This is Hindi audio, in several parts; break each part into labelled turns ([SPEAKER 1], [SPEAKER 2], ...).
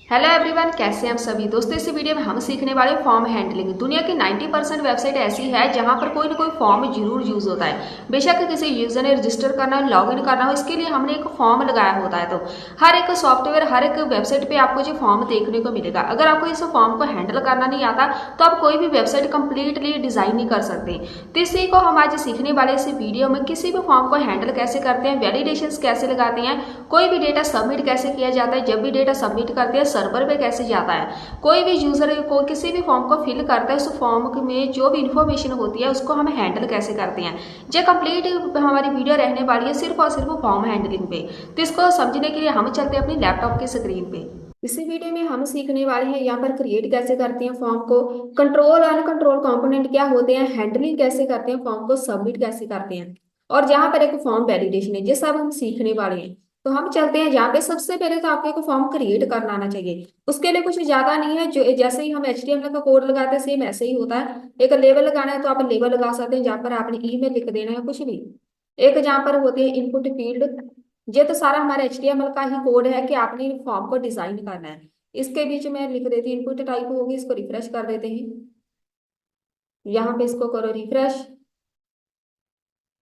[SPEAKER 1] हेलो एवरीवन, कैसे हैं आप सभी दोस्तों। इस वीडियो में हम सीखने वाले फॉर्म हैंडलिंग। दुनिया की 90% वेबसाइट ऐसी है जहां पर कोई ना कोई फॉर्म जरूर यूज होता है। बेशक किसी यूजर ने रजिस्टर करना हो, लॉगिन करना हो, इसके लिए हमने एक फॉर्म लगाया होता है। तो हर एक सॉफ्टवेयर, हर एक वेबसाइट पे आपको जो फॉर्म देखने को मिलेगा। अगर आपको इस फॉर्म को हैंडल करना नहीं आता तो आप कोई भी वेबसाइट कंप्लीटली डिजाइन नहीं कर सकते। तो इसी को हम आज सीखने वाले इस वीडियो में किसी भी फॉर्म को हैंडल कैसे करते हैं, वैलिडेशन कैसे लगाते हैं, कोई भी डेटा सबमिट कैसे किया जाता है, जब भी डेटा सबमिट करते हैं सर्वर पे कैसे जाता है, कोई भी यूजर को किसी भी फॉर्म को फिल करता है उस फॉर्म में जो भी इंफॉर्मेशन होती है उसको हम हैंडल कैसे करते हैं। ये कंप्लीट हमारी वीडियो रहने वाली है सिर्फ और सिर्फ फॉर्म हैंडलिंग पे। तो इसको समझने के लिए हम चलते हैं अपनी लैपटॉप की स्क्रीन पे। इसी वीडियो में हम सीखने वाले हैं यहाँ पर क्रिएट कैसे करते हैं फॉर्म को, कंट्रोल अनकंट्रोल कंपोनेंट क्या होते हैं, हैंडलिंग कैसे करते हैं, फॉर्म को सबमिट कैसे करते हैं, और जहां पर एक फॉर्म वैलिडेशन है। ये सब हम सीखने वाले हैं। तो हम चलते हैं जहाँ पे। सबसे पहले तो आपको एक फॉर्म क्रिएट करना आना चाहिए। उसके लिए कुछ ज्यादा नहीं है, जो जैसे ही हम HTML का कोड लगाते हैं सेम ऐसे ही होता है। एक लेबल लगाना है तो आप लेबल लगा सकते हैं, जहाँ पर आपने ईमेल लिख देना है, कुछ भी। एक जहाँ पर होती है इनपुट फील्ड। ये तो सारा हमारा HTML का ही कोड है कि आपने फॉर्म को डिजाइन करना है। इसके बीच में लिख देती हूँ इनपुट टाइप होगी, इसको रिफ्रेश कर देते हैं। यहाँ पे इसको करो रिफ्रेश।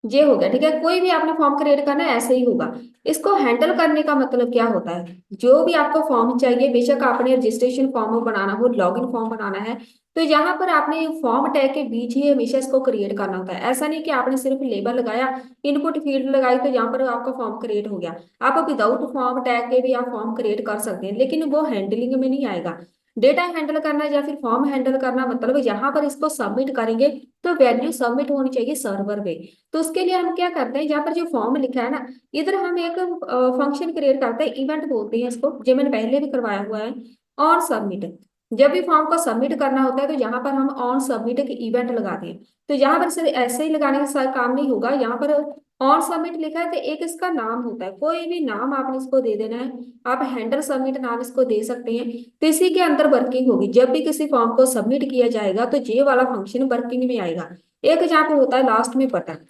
[SPEAKER 1] ये हो गया, ठीक है। कोई भी आपने फॉर्म क्रिएट करना है ऐसे ही होगा। इसको हैंडल करने का मतलब क्या होता है, जो भी आपको फॉर्म चाहिए, बेशक आपने रजिस्ट्रेशन फॉर्म बनाना हो, लॉगिन फॉर्म बनाना है, तो यहाँ पर आपने फॉर्म टैग के बीच ही हमेशा इसको क्रिएट करना होता है। ऐसा नहीं कि आपने सिर्फ लेबल लगाया, इनपुट फील्ड लगाई तो यहाँ पर आपका फॉर्म क्रिएट हो गया। आप विदाउट फॉर्म टैग के भी आप फॉर्म क्रिएट कर सकते हैं, लेकिन वो हैंडलिंग में नहीं आएगा। डेटा हैंडल करना या फिर फॉर्म हैंडल करना मतलब यहाँ पर इसको सबमिट करेंगे तो वैल्यू सबमिट होनी चाहिए सर्वर पे। तो उसके लिए हम क्या करते हैं, यहाँ पर जो फॉर्म लिखा है ना, इधर हम एक फंक्शन क्रिएट करते हैं, इवेंट बोलते हैं इसको, जो मैंने पहले भी करवाया हुआ है। On submit. जब भी फॉर्म को सबमिट करना होता है तो यहाँ पर हम ऑन सबमिट के इवेंट लगाते हैं। तो यहाँ पर सिर्फ ऐसे ही लगाने से काम नहीं होगा। यहाँ पर ऑन सबमिट लिखा है तो एक इसका नाम होता है, कोई भी नाम आपने इसको दे देना है। आप हैंडल सबमिट नाम इसको दे सकते हैं। तो इसी के अंदर वर्किंग होगी। जब भी किसी फॉर्म को सबमिट किया जाएगा तो ये वाला फंक्शन वर्किंग में आएगा। एक जहाँ पे होता है लास्ट में बटन,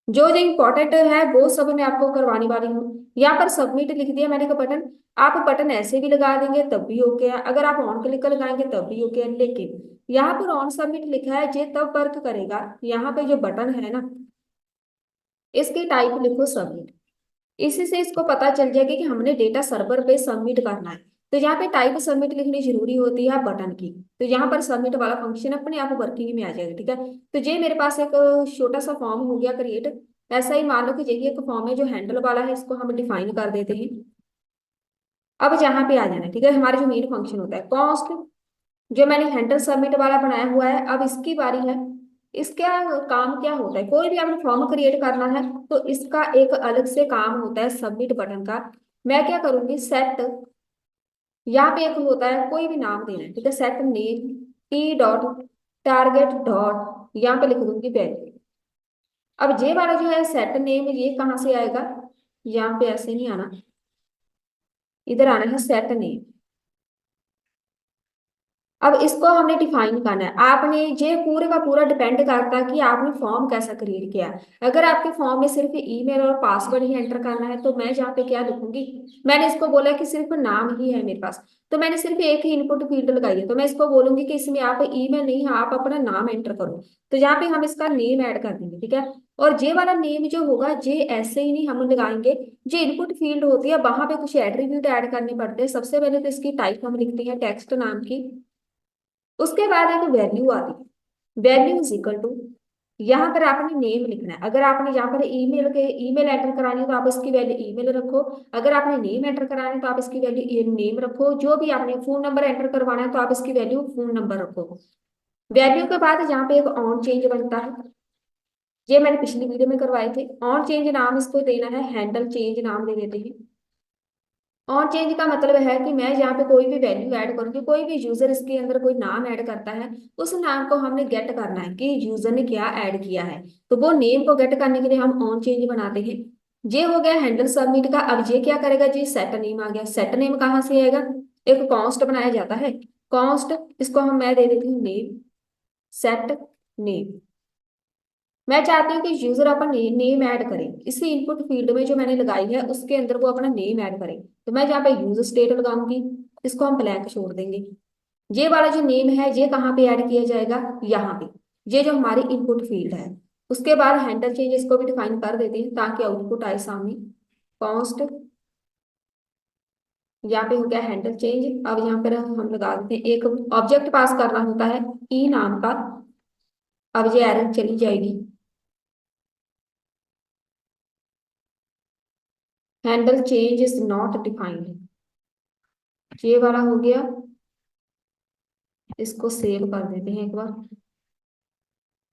[SPEAKER 1] जो जो इम्पोर्टेंट है वो सब मैं आपको करवाने वाली हूँ। यहाँ पर सबमिट लिख दिया मैंने का बटन। आप बटन ऐसे भी लगा देंगे तब भी ओके है, अगर आप ऑन क्लिक कर लगाएंगे तब भी ओके है। लेकिन यहाँ पर ऑन सबमिट लिखा है, ये तब वर्क करेगा। यहाँ पे जो बटन है ना, इसकी टाइप लिखो सबमिट। इसी से इसको पता चल जाएगा कि हमने डेटा सर्वर पे सबमिट करना है। तो यहाँ पे टाइप सबमिट लिखनी जरूरी होती है बटन की। तो यहाँ पर सबमिट वाला फंक्शन अपने आप वर्किंग में आ जाएगा, ठीक है। तो ये मेरे पास एक छोटा सा फॉर्म हो गया क्रिएट। ऐसा ही मान लो कि यही एक फॉर्म है जो हैंडल वाला है, इसको हम डिफाइन कर देते हैं। अब जहाँ पे आ जाना है, ठीक है। हमारा जो मेन फंक्शन होता है कॉस्ट, जो मैंने हैंडल सबमिट वाला बनाया हुआ है, अब इसकी बारी है। इसका काम क्या होता है, कोई भी आपने फॉर्म क्रिएट करना है तो इसका एक अलग से काम होता है सबमिट बटन का। मैं क्या करूंगी, सेट, यहाँ पे एक होता है कोई भी नाम देना है, ठीक है। Set name T dot target dot, यहाँ पे लिख दूंगी वैल्यू। अब ये वाला जो है सेट नेम, ये कहाँ से आएगा, यहाँ पे ऐसे नहीं आना, इधर आना है सेट नेम। अब इसको हमने डिफाइन करना है। आपने ये पूरे का पूरा डिपेंड करता है कि आपने फॉर्म कैसा क्रिएट किया है। अगर आपके फॉर्म में सिर्फ ईमेल और पासवर्ड ही एंटर करना है तो मैं जहाँ पे क्या लिखूंगी, मैंने इसको बोला कि सिर्फ नाम ही है मेरे पास, तो मैंने सिर्फ एक ही इनपुट फील्ड लगाई है। तो मैं इसको बोलूंगी कि इसमें आप ईमेल नहीं, आप अपना नाम एंटर करो। तो यहाँ पे हम इसका नेम ऐड कर देंगे, ठीक है। और जे वाला नेम जो होगा, जे ऐसे ही नहीं हम लगाएंगे। जो इनपुट फील्ड होती है वहां पे कुछ एट्रीब्यूट ऐड करने पड़ते हैं। सबसे पहले तो इसकी टाइप हम लिखते हैं टेक्स्ट नाम की। उसके बाद एक वैल्यू आती है, वैल्यू इज इक्वल टू, यहाँ पर आपने नेम लिखना है। अगर आपने यहाँ पर ईमेल एंटर करानी है तो आप इसकी वैल्यू ईमेल रखो। अगर आपने नेम एंटर कराना है तो आप इसकी वैल्यू नेम रखो। जो भी आपने फोन नंबर एंटर करवाना है तो आप इसकी वैल्यू फोन नंबर रखो। वैल्यू के बाद यहाँ पे एक ऑन चेंज बनता है, ये मैंने पिछली वीडियो में करवाए थे। ऑन चेंज नाम इसको देना है, हैंडल चेंज नाम दे देते हैं। ऑन चेंज का मतलब है कि मैं यहाँ पे कोई भी वैल्यू ऐड करूंगी, कोई भी यूजर इसके अंदर कोई नाम ऐड करता है, उस नाम को हमने गेट करना है कि यूजर ने क्या ऐड किया है। तो वो नेम को गेट करने के लिए हम ऑन चेंज बनाते हैं। ये हो गया हैंडल सबमिट का। अब ये क्या करेगा जी, सेट नेम आ गया। सेट नेम कहाँ से आएगा, एक कॉन्स्ट बनाया जाता है, कॉन्स्ट। इसको हम मैं दे देती हूँ नेम, सेट नेम। मैं चाहती हूँ कि यूजर अपना नेम ऐड करे, इसी इनपुट फील्ड में जो मैंने लगाई है उसके अंदर वो अपना नेम ऐड करे। तो मैं जहाँ पे यूजर स्टेट लगाऊंगी,
[SPEAKER 2] इसको हम ब्लैंक छोड़ देंगे। ये वाला जो नेम है ये कहाँ पे ऐड किया जाएगा, यहाँ पे, ये जो हमारी इनपुट फील्ड है। उसके बाद हैंडल चेंज इसको भी डिफाइन कर देते हैं ताकि आउटपुट आए सामने। कॉन्स्ट, यहाँ पे हो गया हैंडल चेंज। अब यहाँ पर हम लगा देते हैं एक ऑब्जेक्ट पास करना होता है ई नाम का। अब ये एरर चली जाएगी, handle change is not defined, ये वाला हो गया। इसको सेव कर देते हैं एक बार।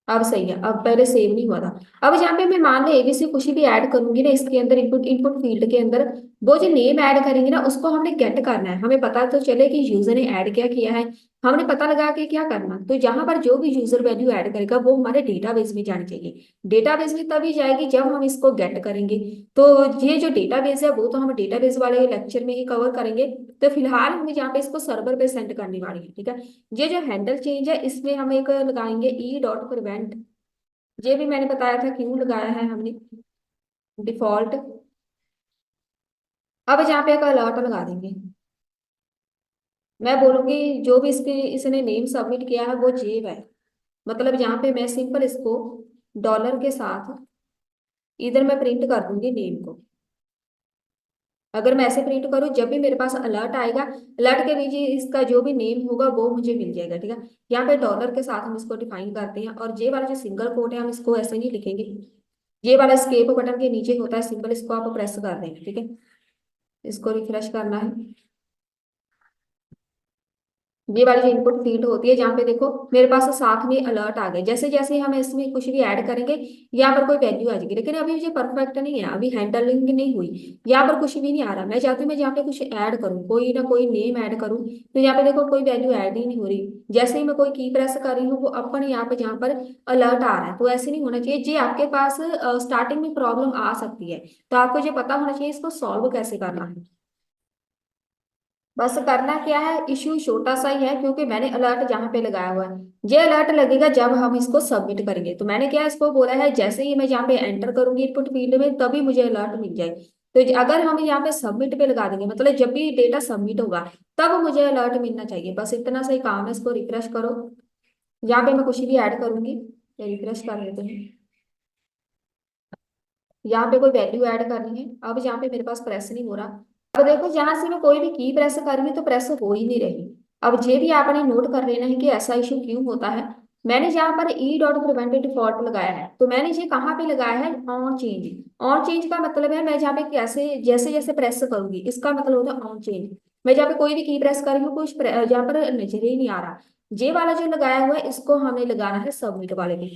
[SPEAKER 2] अब सही है, अब पहले सेव नहीं हुआ था। अब यहाँ पे मैं मान लो एबीसी कुछ भी ऐड करूंगी ना इसके अंदर, इनपुट इनपुट फील्ड के अंदर, वो जो नेम ऐड करेंगे ना उसको हमने गेट करना है। हमें पता तो चले कि यूजर ने ऐड क्या किया है, हमने पता लगा के क्या करना। तो जहां पर जो भी यूजर वैल्यू ऐड करेगा वो हमारे डेटाबेस में जानी चाहिए। डेटाबेस में तभी जाएगी जब हम इसको गेट करेंगे। तो ये जो डेटाबेस है वो तो हम डेटाबेस वाले लेक्चर में ही कवर करेंगे। तो फिलहाल हम यहाँ पे इसको सर्वर पे सेंड करने वाले हैं, ठीक है। ये जो हैंडल चेंज है इसमें हम एक लगाएंगे ई डॉट प्रिवेंट। ये भी मैंने बताया था क्यों लगाया है हमने, डिफॉल्ट। अब यहाँ पे एक अलर्ट लगा देंगे। मैं बोलूंगी जो भी इसके इसने नेम सबमिट किया है वो जेब है। मतलब यहाँ पे मैं सिंपल इसको डॉलर के साथ इधर मैं प्रिंट कर दूंगी नेम को। अगर मैं ऐसे प्रिंट करूँ जब भी मेरे पास अलर्ट आएगा, अलर्ट के नीचे इसका जो भी नेम होगा वो मुझे मिल जाएगा, ठीक है। यहाँ पे डॉलर के साथ हम इसको डिफाइन करते हैं। और ये वाला जो सिंगल कोट है हम इसको ऐसे नहीं लिखेंगे, ये वाला स्केप बटन के नीचे होता है सिंबल, इसको आप प्रेस कर देंगे, ठीक है। इसको रिफ्रेश करना है। ये वाली जो इनपुट फील्ड होती है जहाँ पे देखो मेरे पास साथ में अलर्ट आ गए। जैसे जैसे हम इसमें कुछ भी ऐड करेंगे यहाँ पर कोई वैल्यू आ जाएगी, लेकिन अभी मुझे परफेक्ट नहीं है, अभी हैंडलिंग नहीं हुई, यहाँ पर कुछ भी नहीं आ रहा। मैं चाहती हूँ मैं जहाँ पे कुछ ऐड करूँ, कोई ना कोई नेम ऐड करूँ, तो यहाँ पे देखो कोई वैल्यू ऐड ही नहीं हो रही। जैसे ही मैं कोई की प्रेस कर रही हूँ वो अपन यहाँ पे जहाँ पर अलर्ट आ रहा है। तो ऐसे नहीं होना चाहिए। जी आपके पास स्टार्टिंग में प्रॉब्लम आ सकती है, तो आपको ये पता होना चाहिए इसको सॉल्व कैसे करना है। बस करना क्या है, इश्यू छोटा सा ही है क्योंकि मैंने अलर्ट जहाँ पे लगाया हुआ है। ये अलर्ट लगेगा जब हम इसको सबमिट करेंगे। तो मैंने क्या इसको बोला है जैसे ही मैं यहाँ पे एंटर करूंगी इनपुट फील्ड में तभी मुझे अलर्ट मिल जाए। तो अगर हम यहाँ पे सबमिट पे लगा देंगे मतलब जब भी डेटा सबमिट होगा तब मुझे अलर्ट मिलना चाहिए। बस इतना सा ही काम है। इसको रिफ्रेश करो, यहाँ पे मैं कुछ भी ऐड करूंगी, रिफ्रेश कर लेते हैं। यहाँ पे कोई वैल्यू ऐड करनी है। अब यहाँ पे मेरे पास प्रेस नहीं हो रहा। अब देखो जहां से मैं कोई भी की प्रेस कर रही हूँ तो प्रेस हो ही नहीं रही। अब ये भी आपने नोट कर लेना है कि ऐसा इशू क्यों होता है। मैंने जहाँ पर ई डॉट प्रिवेंट डिफॉल्ट लगाया है तो मैंने ये कहाँ पे लगाया है, ऑन चेंज। ऑन चेंज का मतलब है मैं जहाँ पे कैसे जैसे जैसे प्रेस करूंगी इसका मतलब होता है ऑन चेंज। मैं जहाँ पे कोई भी की प्रेस कर रही हूँ कुछ जहाँ पर नजर ही नहीं आ रहा। जे वाला जो लगाया हुआ है इसको हमें लगाना है सबमिट वाले पे।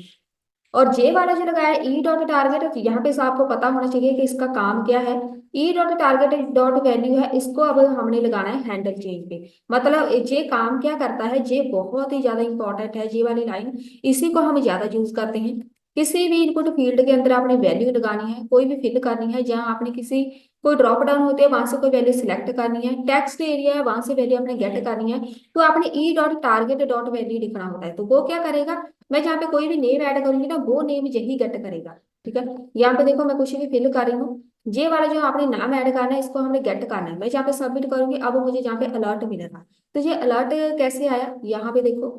[SPEAKER 2] और जे वाला जो लगाया है ई डॉट टारगेट, यहाँ पे से आपको पता होना चाहिए कि इसका काम क्या है। ई डॉट टारगेट डॉट वैल्यू है, इसको अब हमने लगाना है हैंडल चेंज पे। मतलब जे काम क्या करता है, जे बहुत ही ज्यादा इंपॉर्टेंट है, जे वाली लाइन इसी को हम ज्यादा यूज करते हैं। किसी भी इनपुट फील्ड के अंदर आपने वैल्यू लगानी है, कोई भी फिल करनी है, जहां आपने किसी कोई ड्रॉप डाउन होती है वहां से कोई वैल्यू सिलेक्ट करनी है, टेक्स्ट एरिया है वहां से वैल्यू आपने गेट करनी है, तो आपने ई डॉट टारगेट डॉट वैल्यू लिखना होता है। तो वो क्या करेगा, मैं जहाँ पे कोई भी नेम ऐड करूंगी ना वो नेम यही गेट करेगा, ठीक है। यहाँ पे देखो मैं कुछ भी फिल कर रही हूँ, ये वाला जो आपने नाम ऐड करना है इसको हमने गेट करना है। मैं जहाँ पे सबमिट करूंगी अब मुझे जहाँ पे अलर्ट मिलेगा। तो ये अलर्ट कैसे आया, यहाँ पे देखो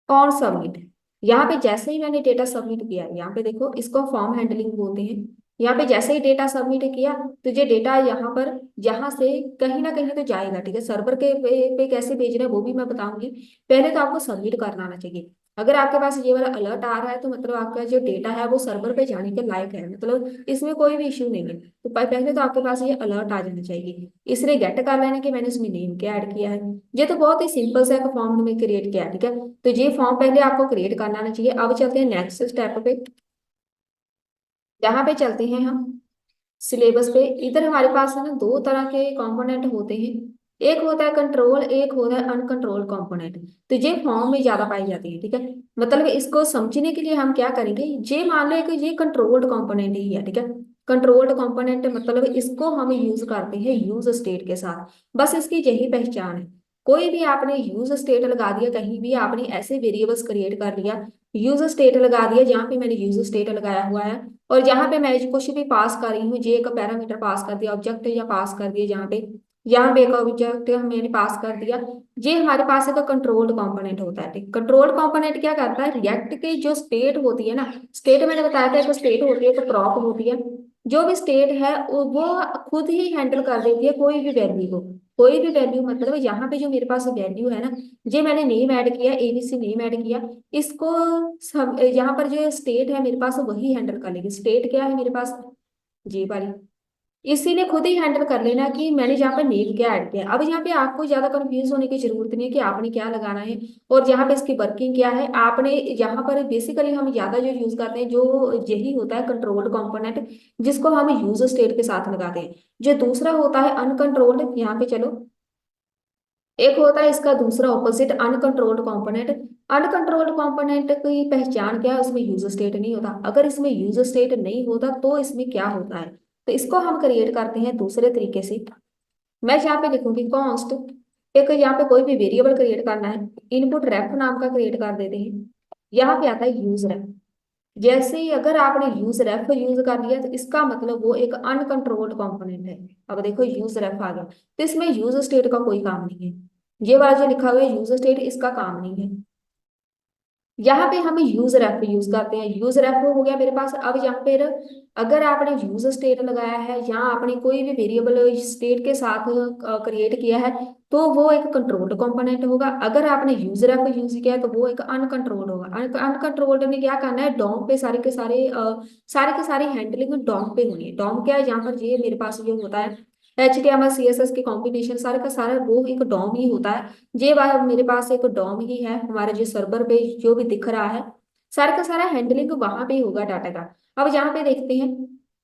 [SPEAKER 2] ऑन सबमिट। यहाँ पे जैसे ही मैंने डेटा सबमिट किया, यहाँ पे देखो इसको फॉर्म हैंडलिंग बोलते हैं। यहाँ पे जैसे ही डेटा सबमिट किया तो ये डेटा यहाँ पर यहाँ से कहीं ना कहीं तो जाएगा, ठीक है। सर्वर के पे कैसे भेजना है वो भी मैं बताऊंगी। पहले तो आपको सबमिट करना आना चाहिए। अगर आपके पास ये वाला अलर्ट आ रहा है तो मतलब आपका जो डेटा है वो सर्वर पे जाने के लायक है, मतलब इसमें कोई भी इश्यू नहीं है। तो पहले तो आपके पास ये अलर्ट आ जाना चाहिए। इसलिए गेट कर लेना कि मैंने इसमें नेम क्या ऐड किया है। ये तो बहुत ही सिंपल सा एक फॉर्म में क्रिएट किया है, ठीक है। तो ये फॉर्म पहले आपको क्रिएट करना आना चाहिए। अब चलते हैं नेक्स्ट स्टेप पे, जहाँ पे चलते हैं हम सिलेबस पे। इधर हमारे पास है ना दो तरह के कंपोनेंट होते हैं, एक होता है कंट्रोल, एक होता है अनकंट्रोल कंपोनेंट। तो ये फॉर्म में ज्यादा पाई जाती है, ठीक है। मतलब इसको समझने के लिए हम क्या करेंगे, ये मान लो कि ये कंट्रोल्ड कंपोनेंट ही है, ठीक है। कंट्रोल्ड कंपोनेंट मतलब इसको हम यूज करते हैं यूज स्टेट के साथ, बस इसकी यही पहचान है। कोई भी आपने यूज स्टेट लगा दिया, कहीं भी आपने ऐसे वेरिएबल्स क्रिएट कर लिया, यूज स्टेट लगा दिया, जहाँ पे मैंने यूज स्टेट लगाया हुआ है और जहाँ पे मैं कुछ भी पास कर रही हूँ, जे का पैरामीटर पास कर दिया, ऑब्जेक्ट या पास कर दिया जहाँ पे, यहाँ पे एक ऑब्जेक्ट मैंने पास कर दिया। ये हमारे पास एक कंट्रोल्ड कंपोनेंट होता है। ठीक, कंट्रोल्ड कंपोनेंट क्या करता है, रिएक्ट की जो स्टेट होती है ना, स्टेट मैंने बताया था, एक स्टेट होती है, एक प्रॉप होती है। जो भी स्टेट है वो खुद ही हैंडल कर देती है कोई भी वैल्यू को। कोई भी वैल्यू मतलब यहाँ पे जो मेरे पास वैल्यू है ना, ये मैंने नेम ऐड किया, एबीसी नेम ऐड किया, इसको सब यहाँ पर जो स्टेट है मेरे पास वही हैंडल कर लेगी। स्टेट क्या है मेरे पास, जी वाली, इसी ने खुद ही हैंडल कर लेना कि मैंने यहाँ पर नेम क्या ऐड किया। अब यहाँ पे आपको ज्यादा कंफ्यूज होने की जरूरत नहीं है कि आपने क्या लगाना है और यहाँ पे इसकी वर्किंग क्या है। आपने यहाँ पर बेसिकली हम ज्यादा जो यूज करते हैं जो यही होता है कंट्रोल्ड कंपोनेंट, जिसको हम यूज स्टेट के साथ लगाते हैं। जो दूसरा होता है अनकंट्रोल्ड, यहाँ पे चलो, एक होता है इसका दूसरा opposite uncontrolled component. Uncontrolled component की पहचान क्या है, उसमें यूज स्टेट नहीं होता। अगर इसमें यूज स्टेट नहीं होता तो इसमें क्या होता है, तो इसको हम क्रिएट करते हैं दूसरे तरीके से। मैं यहाँ पे लिखूंगी कॉन्स्ट, एक यहाँ पे कोई भी वेरिएबल क्रिएट करना है, इनपुट रेफ नाम का क्रिएट कर देते हैं। यहाँ पे आता है यूज रेफ। जैसे ही अगर आपने यूज रेफ यूज कर लिया तो इसका मतलब वो एक अनकंट्रोल्ड कंपोनेंट है। अब देखो यूज रेफ आ गया, तो इसमें यूज स्टेट का कोई काम नहीं है। ये वाला जो लिखा हुआ है यूज स्टेट, इसका काम नहीं है। यहाँ पे हम यूज रेफ यूज करते हैं। यूज रेफ हो गया मेरे पास। अब यहाँ पे अगर आपने यूज स्टेट लगाया है या आपने कोई भी वेरिएबल स्टेट के साथ क्रिएट किया है तो वो एक कंट्रोल्ड कंपोनेंट होगा। अगर आपने यूज रेफ यूज किया है तो वो एक अनकंट्रोल्ड होगा। अनकंट्रोल्ड में क्या करना है, डोम पे सारे के सारे हैंडलिंग डोम पे होनी है। डोम क्या है, यहाँ पर ये मेरे पास जो होता है HTML CSS के कॉम्बिनेशन सारे का सारा वो एक डोम ही होता है। ये बार मेरे पास एक डॉम ही है, हमारे जो सर्वर पे जो भी दिख रहा है सारा का सारा हैंडलिंग वहां पे ही होगा डाटा का। अब यहाँ पे देखते हैं,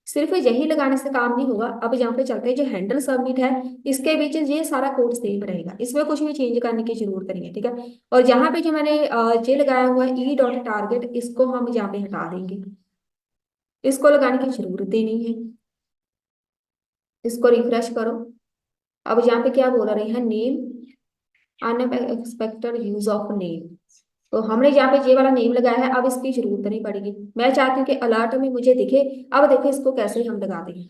[SPEAKER 2] सिर्फ यही लगाने से काम नहीं होगा। अब यहाँ पे चलते हैं, जो हैंडल सबमिट है इसके बीच ये सारा कोड सेम रहेगा, इसमें कुछ भी चेंज करने की जरूरत नहीं है। ठीक है, और यहाँ पे जो मैंने ये लगाया हुआ है E.target, इसको हम यहाँ पे हटा देंगे, इसको लगाने की जरूरत ही नहीं है। इसको रिफ्रेश करो। अब यहाँ पे क्या बोल रहे हैं, name unexpected use of name. तो हमने यहाँ पे ये वाला नेम लगाया है, अब इसकी जरूरत नहीं पड़ेगी। मैं चाहती हूँ कि अलर्ट में मुझे दिखे। अब देखो इसको कैसे हम लगा देंगे,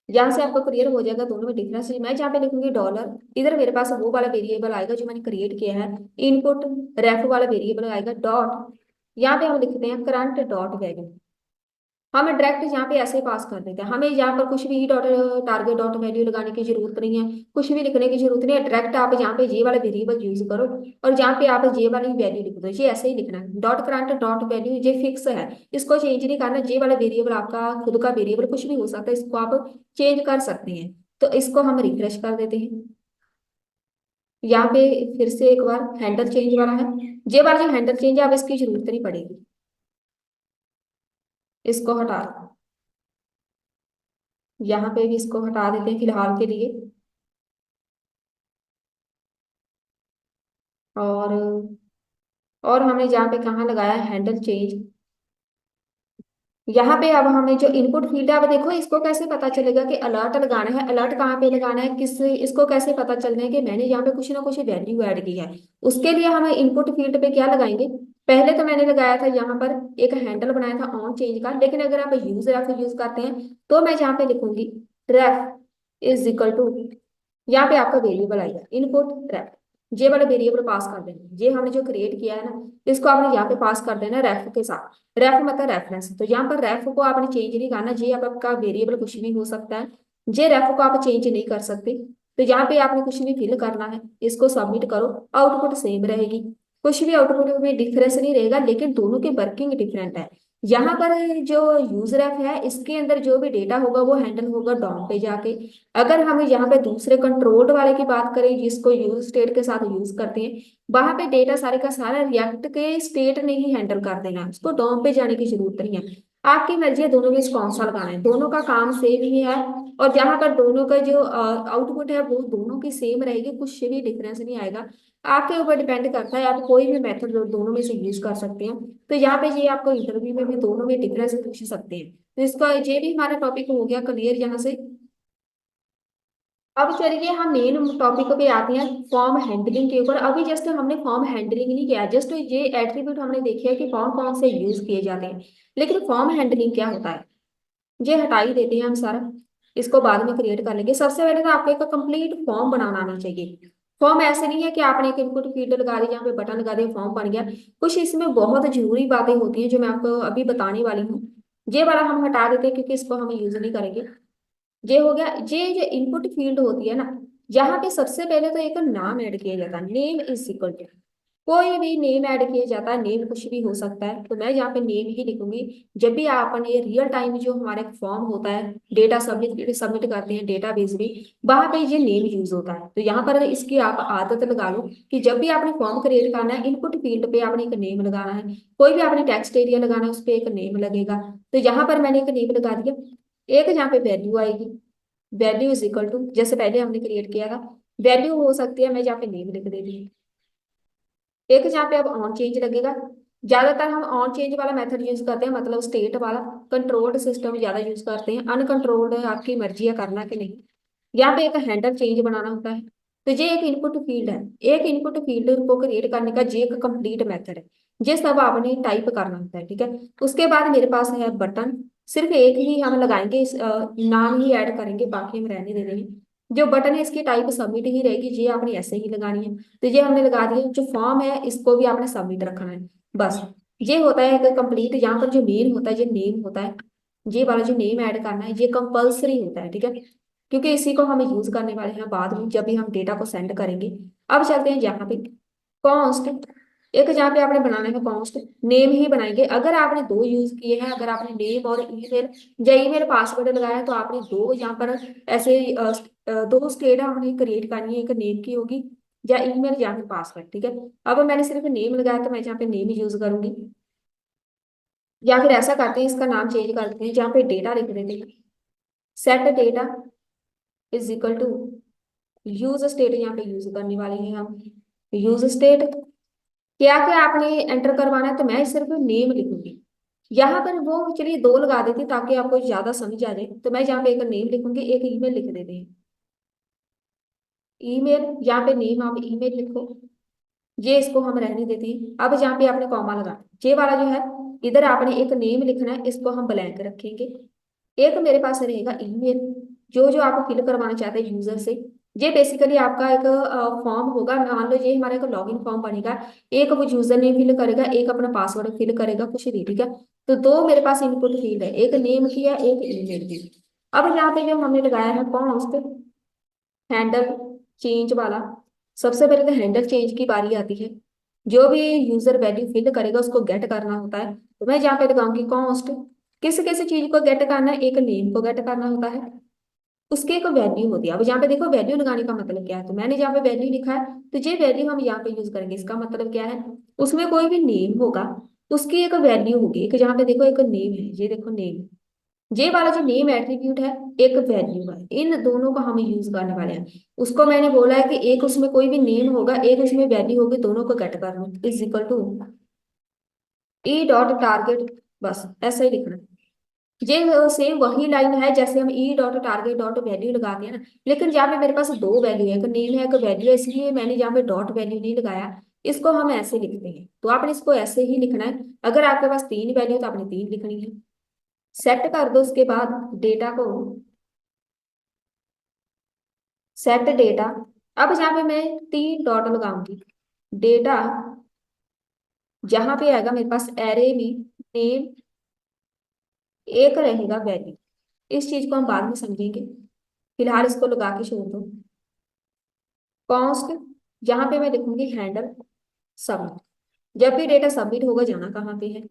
[SPEAKER 2] यहाँ से आपको क्लियर हो जाएगा दोनों में डिफरेंस। मैं जहाँ पे लिखूंगी डॉलर, इधर मेरे पास वो वाला वेरिएबल आएगा जो मैंने क्रिएट किया है, इनपुट रेफ वाला वेरिएबल आएगा, डॉट यहाँ पे हम लिखते हैं करंट डॉट वैल्यू। हमें डायरेक्ट यहाँ पे ऐसे पास कर देते हैं, हमें यहाँ पर कुछ भी डॉट टारगेट डॉट वैल्यू लगाने की जरूरत नहीं है, कुछ भी लिखने की जरूरत नहीं है। डायरेक्ट आप यहाँ पे ये वाला वेरिएबल यूज करो और जहाँ पे आप ये वाली वैल्यू लिख दो। ये ऐसे ही लिखना है, डॉट करंट डॉट वैल्यू, ये फिक्स है, इसको चेंज नहीं करना। ये वाला वेरिएबल आपका खुद का वेरिएबल कुछ भी हो सकता है, इसको आप चेंज कर सकते हैं। तो इसको हम रिफ्रेश कर देते हैं। यहाँ पे फिर से एक बार हैंडल चेंज वाला है, ये वाला जो हैंडल चेंज है अब इसकी जरूरत नहीं पड़ेगी, इसको हटा, यहाँ पे भी इसको हटा देते हैं फिलहाल के लिए। और हमने जहाँ पे कहाँ लगाया है हैंडल चेंज, यहाँ पे अब हमें जो इनपुट फील्ड है, अब देखो इसको कैसे पता चलेगा कि अलर्ट लगाना है। अलर्ट कहाँ पे लगाना है, किस, इसको कैसे पता चलना है कि मैंने यहाँ पे कुछ ना कुछ वैल्यू ऐड की है। उसके लिए हमें इनपुट फील्ड पे क्या लगाएंगे, पहले तो मैंने लगाया था यहाँ पर एक हैंडल बनाया था ऑन चेंज का, लेकिन अगर आप यूज रेफ यूज करते हैं तो मैं यहाँ पे लिखूंगी रेफ इज इक्वल टू, यहाँ पे आपका वेरिएबल आएगा इनपुट रेफ। ये वाला वेरिएबल पास कर देना, ये हमने जो क्रिएट किया है ना इसको आपने यहाँ पे पास कर देना रेफ के साथ। रेफ मतलब रेफरेंस, तो यहाँ पर रेफ को आपने चेंज नहीं करना। ये अब आपका वेरिएबल कुछ भी हो सकता है, ये रेफ को आप चेंज नहीं कर सकते। तो यहाँ पे आपने कुछ भी फिल करना है, इसको सबमिट करो, आउटपुट सेम रहेगी, कुछ भी आउटपुट में डिफरेंस नहीं रहेगा, लेकिन दोनों की वर्किंग डिफरेंट है। यहाँ पर जो यूज रेफ है इसके अंदर जो भी डेटा होगा वो हैंडल होगा डॉम पे जाके। अगर हम यहाँ पे दूसरे कंट्रोल्ड वाले की बात करें जिसको यूज स्टेट के साथ यूज करते हैं, वहां पे डेटा सारे का सारा रिएक्ट के स्टेट ने ही हैंडल कर देना, उसको डॉम पे जाने की जरूरत नहीं है। आपकी मर्जी है दोनों में से कौन सा लगाना है, दोनों का काम सेम ही है। और जहां पर दोनों का जो आउटपुट है वो दोनों की सेम रहेगी, कुछ भी डिफरेंस नहीं आएगा। आपके ऊपर डिपेंड करता है, आप कोई भी मेथड दोनों में से यूज कर सकते हैं। तो यहाँ पे ये आपको इंटरव्यू में भी दोनों में डिफरेंस पूछ सकते हैं। तो इसका ये भी हमारा टॉपिक हो गया क्लियर यहाँ से। अब चलिए हम मेन टॉपिक पे आते हैं, फॉर्म हैंडलिंग के ऊपर। अभी जस्ट हमने फॉर्म हैंडलिंग नहीं किया, जस्ट ये एट्रीब्यूट हमने देखे हैं कि कौन कौन से यूज किए जाते हैं, लेकिन फॉर्म हैंडलिंग क्या होता है ये हटा ही देते हैं हम सारा। इसको बाद में क्रिएट कर लेंगे। सबसे पहले तो आपको एक कंप्लीट फॉर्म बनाना आना चाहिए। फॉर्म ऐसे नहीं है कि आपने एक इनपुट फील्ड लगा दी, यहाँ पे बटन लगा दिया, फॉर्म बन गया। कुछ इसमें बहुत जरूरी बातें होती हैं जो मैं आपको अभी बताने वाली हूँ। ये वाला हम हटा देते हैं क्योंकि इसको हम यूज नहीं करेंगे। ये हो गया। ये जो इनपुट फील्ड होती है ना, यहाँ पे सबसे पहले तो एक नाम ऐड किया जाता है, नेम इज इक्वल टू। कोई भी नेम ऐड किया जाता है, नेम कुछ भी हो सकता है, तो मैं यहाँ पे नेम ही लिखूंगी। जब भी अपन ये रियल टाइम जो हमारे फॉर्म होता है, डेटा सबमिट सबमिट करते हैं डेटाबेस में, वहां पे ये नेम यूज होता है। तो यहाँ पर इसकी आप आदत लगा लो कि जब भी आपने फॉर्म क्रिएट करना है, इनपुट फील्ड पे आपने एक नेम लगाना है। कोई भी आपने टेक्स्ट एरिया लगाना है, उस पर एक नेम लगेगा। तो यहाँ पर मैंने एक नेम लगा दिया। एक यहाँ पे वैल्यू आएगी, वैल्यू इज इक्वल टू, जैसे पहले हमने क्रिएट किया था। वैल्यू हो सकती है, मैं यहाँ पे नेम लिख देती हूँ। एक जहाँ पे अब ऑन चेंज लगेगा। ज्यादातर हम ऑन चेंज वाला मेथड यूज करते हैं, मतलब स्टेट वाला। कंट्रोल्ड सिस्टम ज्यादा यूज करते हैं, अनकंट्रोल्ड आपकी मर्जी है करना कि नहीं। यहाँ पे एक हैंडल चेंज बनाना होता है। तो ये एक इनपुट फील्ड है। एक इनपुट फील्ड को क्रिएट करने का ये एक कंप्लीट मेथड है। ये सब आपने टाइप करना होता है, ठीक है। उसके बाद मेरे पास है बटन। सिर्फ एक ही हम लगाएंगे, नाम ही ऐड करेंगे, बाकी हम रहने दे देंगे। जो बटन है इसकी टाइप सबमिट ही रहेगी, ये आपने ऐसे ही लगानी है। तो ये हमने लगा दिया। जो फॉर्म है इसको भी आपने सबमिट रखना है, बस। ये होता है एक कंप्लीट। यहाँ पर जो मेन होता है, ये नेम होता है। ये वाला जो नेम ऐड करना है ये कंपल्सरी होता है, ठीक है। क्योंकि इसी को हम यूज करने वाले हैं बाद में, जब भी हम डेटा को सेंड करेंगे। अब चलते हैं यहाँ पे कॉन्स्ट। एक जहाँ पे आपने बनाना है कॉन्स्ट, नेम ही बनाएंगे। अगर आपने दो यूज किए हैं, अगर आपने नेम और ईमेल या ईमेल पासवर्ड लगाया है, तो आपने दो यहाँ पर ऐसे दो स्टेट हमने क्रिएट करनी है। एक नेम की होगी या ईमेल या फिर पासवर्ड, ठीक है। अब मैंने सिर्फ नेम लगाया तो मैं यहाँ पे नेम यूज करूंगी। या फिर ऐसा करते हैं, इसका नाम चेंज करते हैं, जहाँ पे डेटा लिख देते हैं। Set data is equal to use state, यहाँ पे यूज करने वाले हैं हम। यूज स्टेट क्या क्या आपने एंटर करवाना है, तो मैं सिर्फ नेम लिखूंगी। यहाँ पर वो चलिए दो लगा देती ताकि आपको ज्यादा समझ आ जाए। तो मैं यहाँ पे एक नेम लिखूंगी, एक ईमेल लिख देते हैं। ईमेल, यहाँ पे नेम आप ईमेल लिखो। ये इसको हम रहने देते हैं। अब जहाँ पे आपने कॉमा लगा, ये वाला जो है, इधर आपने एक नेम लिखना है, इसको हम ब्लैंक रखेंगे। एक मेरे पास रहेगा ईमेल, जो जो आप फिल करवाना चाहते हैं यूजर से। ये बेसिकली आपका एक फॉर्म होगा। मान लो ये हमारा एक लॉगिन फॉर्म बनेगा। एक वो यूजर नेम फिल करेगा, एक अपना पासवर्ड फिल करेगा, कुछ भी, ठीक है। तो दो मेरे पास इनपुट फील्ड है, एक नेम की है, एक ईमेल की। अब यहाँ पे जो हमने लगाया है कॉन्स्ट हैंडल चेंज वाला, सबसे पहले तो हैंडल चेंज की बारी आती है। जो भी यूजर वैल्यू फिल करेगा उसको गेट करना होता है। तो मैं यहाँ पे लगाऊंगी कॉन्स्ट। किस किस चीज को गेट करना है, एक नेम को गेट करना होता है, उसकी एक वैल्यू होती है। अब यहाँ पे देखो वैल्यू लगाने का मतलब क्या है, तो मैंने यहाँ पे वैल्यू लिखा है, तो ये वैल्यू हम यहाँ पे यूज करेंगे। इसका मतलब क्या है, उसमें कोई भी नेम होगा, उसकी एक वैल्यू होगी। एक यहाँ पे देखो एक नेम है, ये देखो नेम। ये वाला जो नेम एट्रीब्यूट है, एक वैल्यू है, इन दोनों का हम यूज करने वाले हैं। उसको मैंने बोला है कि एक उसमें कोई भी नेम होगा, एक उसमें वैल्यू होगी, दोनों को गेट कर लो, is equal to E dot target. बस ऐसा ही लिखना है। ये सेम वही लाइन है जैसे हम ई डॉट टारगेट डॉट वैल्यू लगाते हैं ना। लेकिन यहाँ पे मेरे पास दो वैल्यू है, एक नेम है, एक वैल्यू है, इसलिए मैंने यहाँ पे डॉट वैल्यू नहीं लगाया। इसको हम ऐसे लिखते हैं, तो आपने इसको ऐसे ही लिखना है। अगर आपके पास तीन वैल्यू तो आपने तीन लिखनी है। सेट कर दो, उसके बाद डेटा को सेट डेटा। अब यहाँ पे मैं तीन डॉट लगाऊंगी। डेटा जहां पे आएगा मेरे पास एरे में नेम, एक रहेगा वैल्यू। इस चीज को हम बाद में समझेंगे, फिलहाल इसको लगा के छोड़ दो। कॉन्स्ट, यहाँ पे मैं लिखूंगी हैंडल सबमिट। जब भी डेटा सबमिट होगा, जाना कहाँ पे है,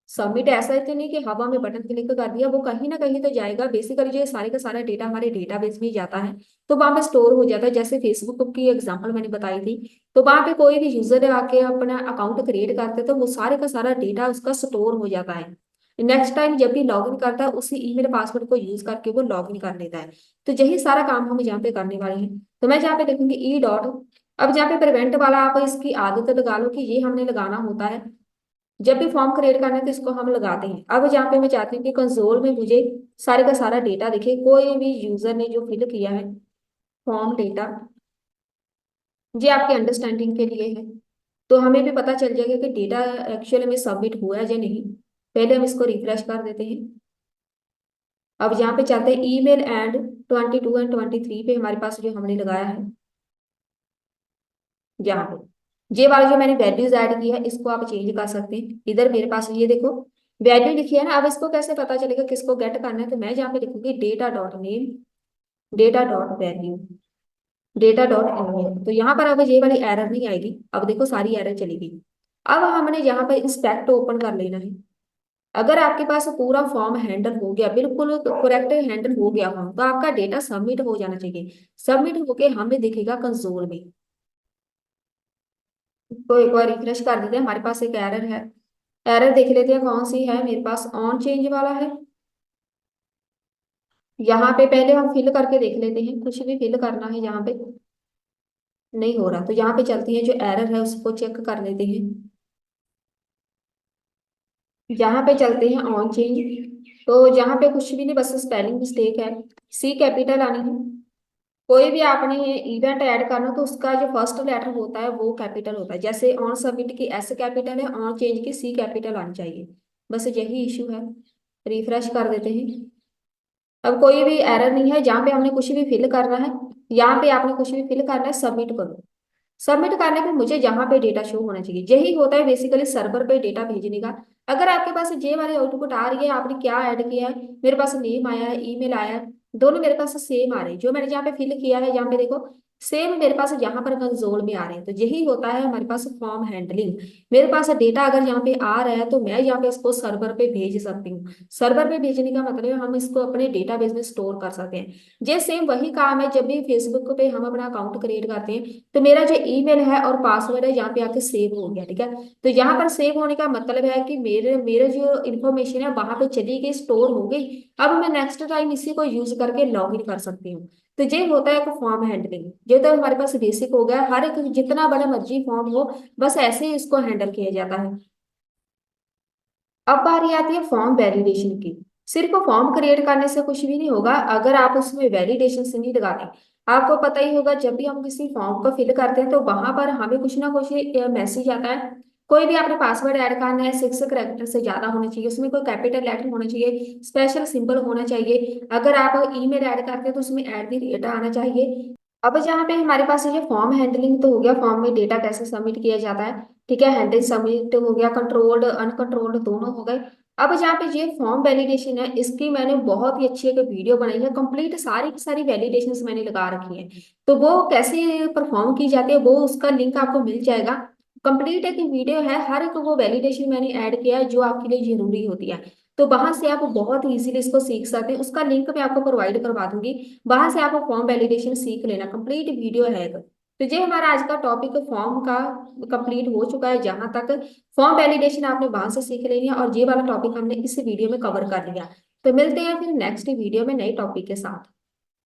[SPEAKER 2] सबमिट। ऐसा तो नहीं कि हवा में बटन क्लिक कर दिया, वो कहीं ना कहीं तो जाएगा। बेसिकली जो ये सारे का सारा डेटा हमारे डेटाबेस में ही जाता है, तो वहां पे स्टोर हो जाता है। जैसे फेसबुक की एग्जांपल मैंने बताई थी, तो वहां पे कोई भी यूजर आके अपना अकाउंट क्रिएट करते हैं, तो वो सारे का सारा डेटा उसका स्टोर हो जाता है। नेक्स्ट टाइम जब भी लॉगिन करता है, उसी ईमेल पासवर्ड को यूज करके वो लॉगिन कर लेता है। तो यही सारा काम हम यहाँ पे करने वाले हैं। तो मैं यहाँ पे लिखूंगी ई डॉट। अब जहाँ पे प्रिवेंट वाला, आप इसकी आदत लगा लो कि ये हमने लगाना होता है जब भी फॉर्म क्रिएट करना है, तो इसको हम लगाते हैं। अब जहाँ पे मैं चाहती हूँ कि कंसोल में मुझे सारे का सारा डेटा दिखे, कोई भी यूजर ने जो फिल किया है फॉर्म डेटा, ये आपके अंडरस्टैंडिंग के लिए है। तो हमें भी पता चल जाएगा कि डेटा एक्चुअली में सबमिट हुआ है या नहीं। पहले हम इसको रिफ्रेश कर देते हैं। अब यहाँ पे चलते हैं ईमेल एंड 22 एंड 23 पे हमारे पास जो हमने लगाया है, यहाँ पे ये वाला जो मैंने वैल्यूज ऐड की है इसको आप चेंज कर सकते हैं। इधर मेरे पास ये देखो वैल्यू लिखी है ना, अब इसको कैसे पता चलेगा किसको गेट करना है, तो मैं यहाँ पे लिखूंगी data dot name, data dot value, data dot email. तो यहाँ पर अब ये वाली एरर नहीं आएगी, अब देखो सारी एरर चली गई। अब हमने यहाँ पर इंस्पेक्ट ओपन कर लेना है। अगर आपके पास पूरा फॉर्म हैंडल हो गया, बिल्कुल करेक्ट हैंडल हो गया फॉर्म, तो आपका डेटा सबमिट हो जाना चाहिए। सबमिट होके हमें दिखेगा कंसोल में। तो एक बार रिफ्रेश कर देते हैं, हमारे पास एक एरर है। एरर देख लेते हैं कौन सी है, मेरे पास ऑन चेंज वाला है। यहाँ पे पहले हम फिल करके देख लेते हैं, कुछ भी फिल करना है यहाँ पे नहीं हो रहा, तो यहाँ पे चलती है जो एरर है उसको चेक कर लेते हैं। यहाँ पे चलते हैं ऑन चेंज, तो यहाँ पे कुछ भी नहीं, बस स्पेलिंग मिस्टेक है, सी कैपिटल आनी है। कोई भी आपने इवेंट ऐड करना तो उसका जो फर्स्ट लेटर होता है वो कैपिटल होता है, जैसे ऑन सबमिट की एस कैपिटल है, ऑन चेंज की सी कैपिटल आनी चाहिए। बस यही इशू है। रिफ्रेश कर देते हैं। अब कोई भी एरर नहीं है, जहाँ पे हमने कुछ भी फिल करना है, यहाँ पे आपने कुछ भी फिल करना है, सबमिट करो। सबमिट करने पे मुझे जहाँ पे डेटा शो होना चाहिए, यही होता है बेसिकली सर्वर पे डेटा भेजने का। अगर आपके पास जे वाली आउटपुट आ रही है, आपने क्या ऐड किया है, मेरे पास नेम आया है, ईमेल आया है, दोनों मेरे पास सेम आ रहे हैं। जो मैंने जहाँ पे फिल किया है यहाँ पे देखो सेम मेरे पास यहाँ पर कंसोल में आ रहे हैं। तो यही होता है हमारे पास फॉर्म हैंडलिंग। मेरे पास डेटा अगर यहाँ पे आ रहा है तो मैं यहाँ पे इसको सर्वर पे भेज सकती हूँ। सर्वर पे भेजने का मतलब है हम इसको अपने डेटाबेस में स्टोर कर सकते हैं। जे सेम वही काम है, जब भी फेसबुक पे हम अपना अकाउंट क्रिएट करते हैं तो मेरा जो ईमेल है और पासवर्ड है यहाँ पे आके सेव हो गया, ठीक है। तो यहाँ पर सेव होने का मतलब है कि मेरे मेरे जो इन्फॉर्मेशन है वहां पे चली गई, स्टोर हो गई। अब मैं नेक्स्ट टाइम इसी को यूज करके लॉग इन कर सकती हूँ। तो ये होता है एक फॉर्म हैंडलिंग। ये तो हमारे पास बेसिक हो गया, हर एक जितना बड़ा मर्जी फॉर्म हो बस ऐसे ही इसको हैंडल किया जाता है। अब बारी आती है फॉर्म वैलिडेशन की। सिर्फ फॉर्म क्रिएट करने से कुछ भी नहीं होगा अगर आप उसमें वैलिडेशन से नहीं लगाते। आपको पता ही होगा जब भी हम किसी फॉर्म को फिल करते हैं तो वहां पर हमें कुछ ना कुछ मैसेज आता है। कोई भी आपने पासवर्ड ऐड करना है 6 कैरेक्टर से ज्यादा होना चाहिए, उसमें कोई कैपिटल लेटर होना चाहिए, स्पेशल सिंबल होना चाहिए। अगर आप ईमेल ऐड करते हैं तो उसमें ऐड दी डेटा आना चाहिए। अब जहाँ पे हमारे पास ये फॉर्म हैंडलिंग तो हो गया, फॉर्म में डेटा कैसे सबमिट किया जाता है, ठीक है, हैंडल सबमिट हो गया, कंट्रोल्ड अनकंट्रोल्ड दोनों हो गए। अब जहाँ पे ये फॉर्म वैलिडेशन है इसकी मैंने बहुत ही अच्छी एक वीडियो बनाई है, कंप्लीट सारी की सारी वैलिडेशंस मैंने लगा रखी है। तो वो कैसे परफॉर्म की जाती है वो उसका लिंक आपको मिल जाएगा। कंप्लीट एक वीडियो है, हर एक वो वैलिडेशन मैंने ऐड किया है जो आपके लिए जरूरी होती है। तो वहां से आप बहुत इजीली इसको सीख सकते हैं, उसका लिंक मैं आपको प्रोवाइड करवा दूंगी। वहां से आप फॉर्म वैलिडेशन सीख लेना, कंप्लीट वीडियो है एक। तो ये हमारा आज का टॉपिक फॉर्म का कंप्लीट हो चुका है। जहां तक फॉर्म वैलिडेशन आपने वहां से सीख लेनी है और ये वाला टॉपिक हमने इस वीडियो में कवर कर लिया। तो मिलते हैं फिर नेक्स्ट वीडियो में नए टॉपिक के साथ।